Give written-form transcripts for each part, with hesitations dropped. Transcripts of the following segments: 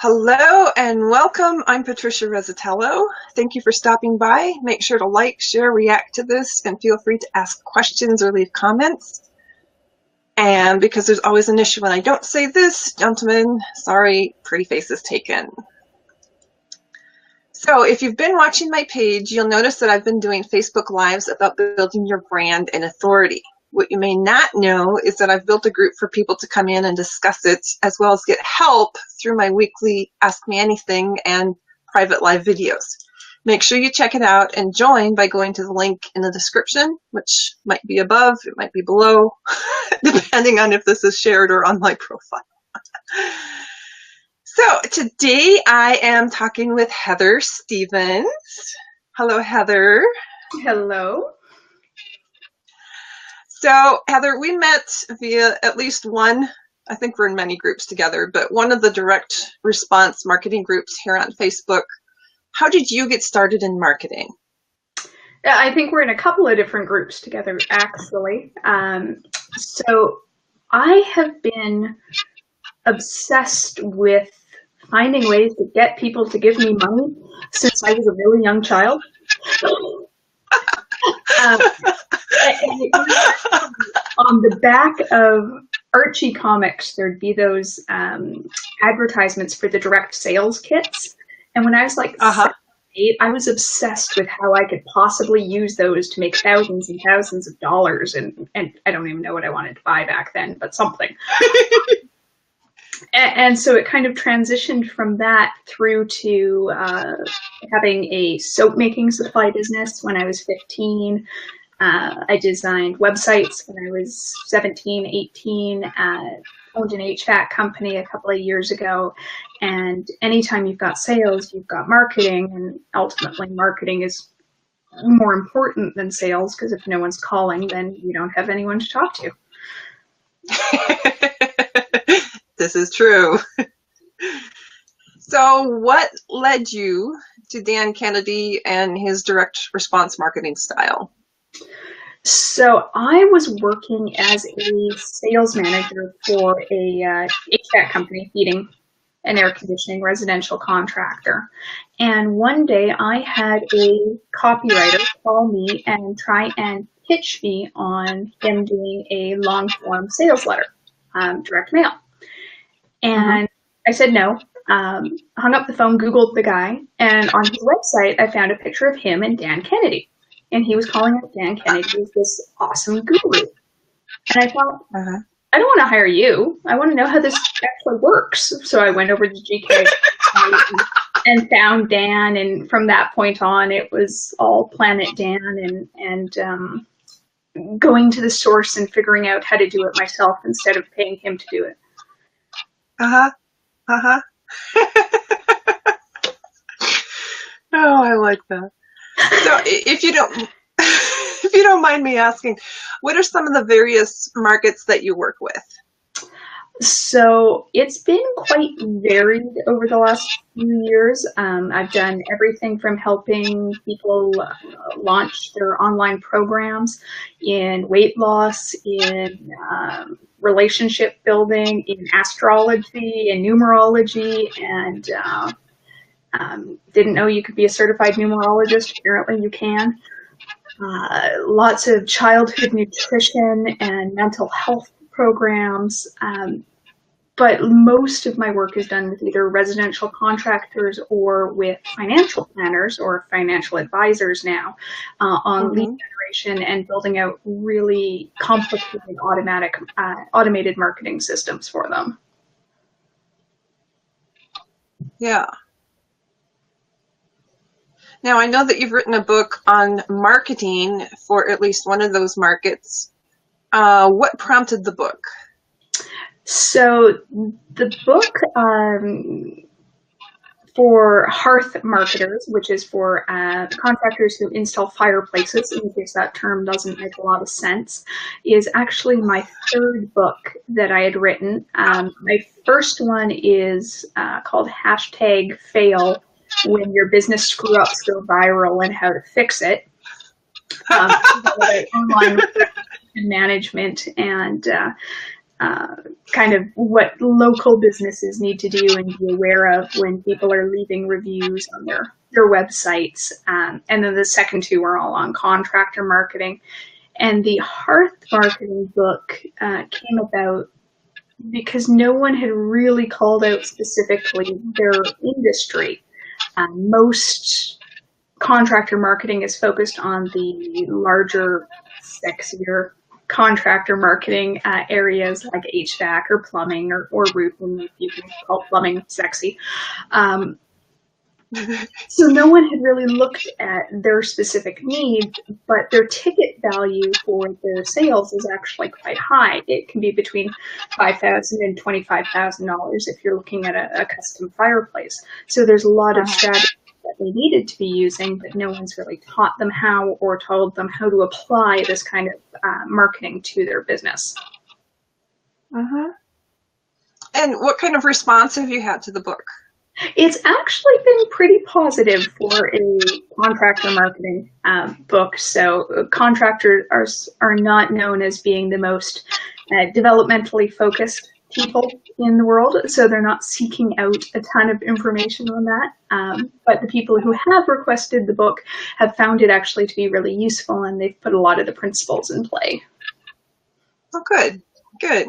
Hello and welcome. I'm Patricia Rosatello. Thank you for stopping by. Make sure to like, share, react to this, and feel free to ask questions or leave comments. And because there's always an issue when I don't say this, gentlemen, sorry, pretty face is taken. So if you've been watching my page, you'll notice that I've been doing Facebook Lives about building your brand and authority. What you may not know is that I've built a group for people to come in and discuss it, as well as get help through my weekly Ask Me Anything and private live videos. Make sure you check it out and join by going to the link in the description, which might be above, it might be below, depending on if this is shared or on my profile. So today I am talking with Heather Stevens. Hello, Heather. Hello. So Heather, we met via at least one, I think we're in many groups together, but one of the direct response marketing groups here on Facebook. How did you get started in marketing? Yeah, I think we're in a couple of different groups together, actually. So I have been obsessed with finding ways to get people to give me money since I was a really young child. On the back of Archie comics, there'd be those advertisements for the direct sales kits. And when I was like 7, 8, I was obsessed with how I could possibly use those to make thousands and thousands of dollars. And I don't even know what I wanted to buy back then, but something. And so it kind of transitioned from that through to having a soap making supply business when I was 15. I designed websites when I was 17, 18, owned an HVAC company a couple of years ago. And anytime you've got sales, you've got marketing, and ultimately marketing is more important than sales, because if no one's calling, then you don't have anyone to talk to. This is true. So what led you to Dan Kennedy and his direct response marketing style? So I was working as a sales manager for a HVAC company, heating and air conditioning residential contractor. And one day I had a copywriter call me and try and pitch me on him doing a long form sales letter, direct mail. And I said no, hung up the phone, Googled the guy, and on his website I found a picture of him and Dan Kennedy. And he was calling out Dan Kennedy as this awesome guru. And I thought, I don't want to hire you. I want to know how this actually works. So I went over to GK and found Dan. And from that point on, it was all Planet Dan and going to the source and figuring out how to do it myself instead of paying him to do it. Oh, I like that. So if you don't mind me asking, what are some of the various markets that you work with? So it's been quite varied over the last few years. I've done everything from helping people launch their online programs in weight loss, in relationship building, in astrology and numerology, and didn't know you could be a certified numerologist. Apparently you can. Lots of childhood nutrition and mental health programs. But most of my work is done with either residential contractors or with financial planners or financial advisors now on lead generation and building out really complicated automated marketing systems for them. Yeah. Now, I know that you've written a book on marketing for at least one of those markets. What prompted the book? So the book for hearth marketers, which is for contractors who install fireplaces, in case that term doesn't make a lot of sense, is actually my third book that I had written. My first one is called #Fail When Your Business Screw-Ups Go Viral and How to Fix It. Online management and kind of what local businesses need to do and be aware of when people are leaving reviews on their websites. And then the second two are all on contractor marketing. And the hearth marketing book came about because no one had really called out specifically their industry. Most contractor marketing is focused on the larger, sexier contractor marketing areas like HVAC or plumbing or roofing, if you can call plumbing sexy. So no one had really looked at their specific needs, but their ticket value for their sales is actually quite high. It can be between $5,000 and $25,000 if you're looking at a custom fireplace. So there's a lot of strategies that they needed to be using, but no one's really taught them how or told them how to apply this kind of marketing to their business. And what kind of response have you had to the book? It's actually been pretty positive for a contractor marketing book. So contractors are not known as being the most developmentally focused people in the world, so they're not seeking out a ton of information on that. But the people who have requested the book have found it actually to be really useful, and they've put a lot of the principles in play. Oh, good, good.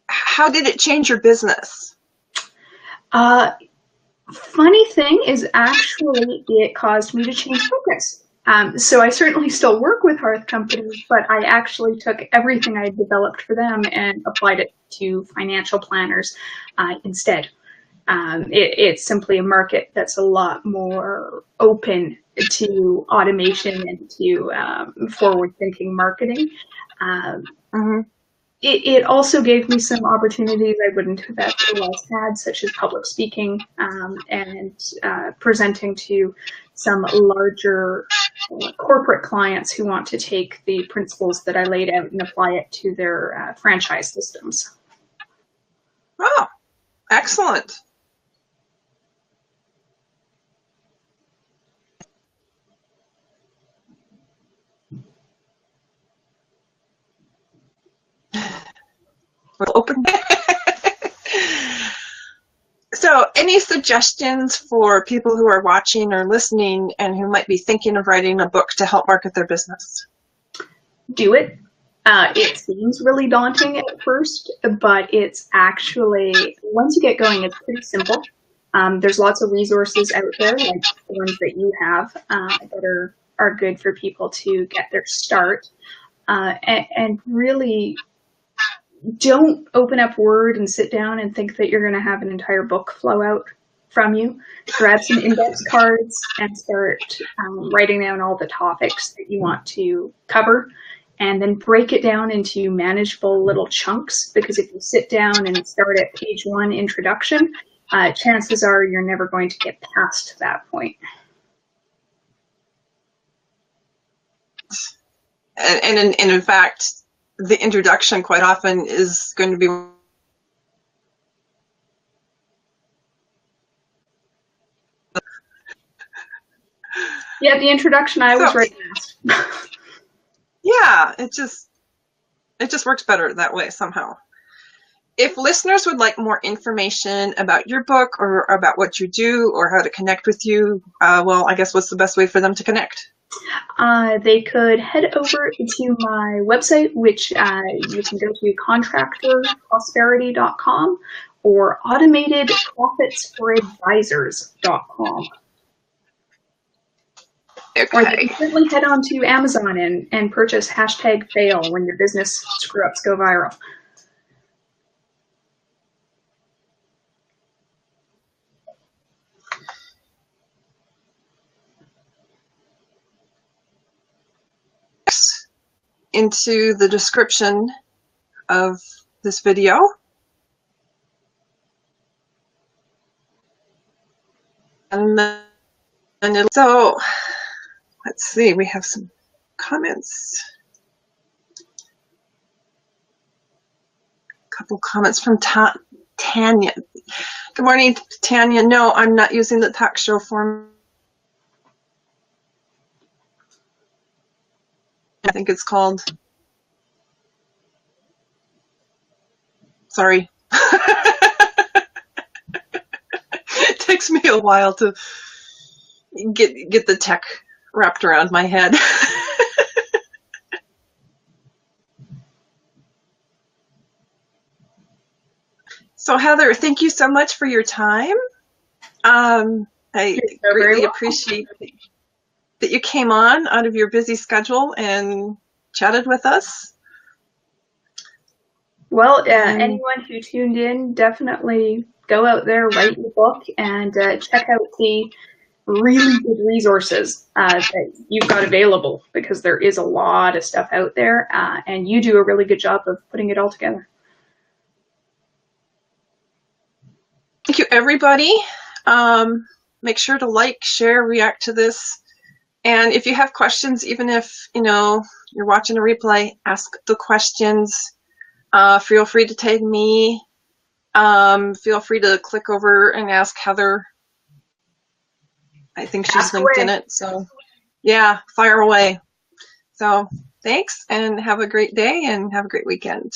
How did it change your business? Funny thing is, actually, it caused me to change focus. So I certainly still work with Hearth Company, but I actually took everything I developed for them and applied it to financial planners instead. It's simply a market that's a lot more open to automation and to forward-thinking marketing. It also gave me some opportunities I wouldn't have otherwise had, such as public speaking and presenting to some larger corporate clients who want to take the principles that I laid out and apply it to their franchise systems. Oh, excellent. We're open. So, any suggestions for people who are watching or listening and who might be thinking of writing a book to help market their business? Do it. It seems really daunting at first, but it's actually, once you get going, it's pretty simple. There's lots of resources out there, like the ones that you have, that are good for people to get their start. And really, don't open up Word and sit down and think that you're going to have an entire book flow out from you. Grab some index cards and start writing down all the topics that you want to cover, and then break it down into manageable little chunks, because if you sit down and start at page 1, introduction, chances are you're never going to get past that point. And in fact, the introduction quite often is going to be yeah, the introduction I always write last. Yeah, it just works better that way somehow. If listeners would like more information about your book or about what you do or how to connect with you, well, I guess what's the best way for them to connect? They could head over to my website, which you can go to contractorprosperity.com or automatedprofitsforadvisors.com. Okay. Or they can certainly head on to Amazon and purchase #fail when your business screw-ups go viral. Into the description of this video. So let's see, we have some comments. A couple comments from Tanya. Good morning, Tanya. No, I'm not using the talk show form. I think it's called. Sorry. It takes me a while to get the tech wrapped around my head. So Heather, thank you so much for your time. I greatly appreciate that you came on out of your busy schedule and chatted with us. Well, anyone who tuned in, definitely go out there, write your book, and check out the really good resources that you've got available, because there is a lot of stuff out there, and you do a really good job of putting it all together. Thank you, everybody. Make sure to like, share, react to this. And if you have questions, even if you're watching a replay, ask the questions. Feel free to tag me. Feel free to click over and ask Heather. I think she's linked in it. So yeah, fire away. So thanks, and have a great day and have a great weekend.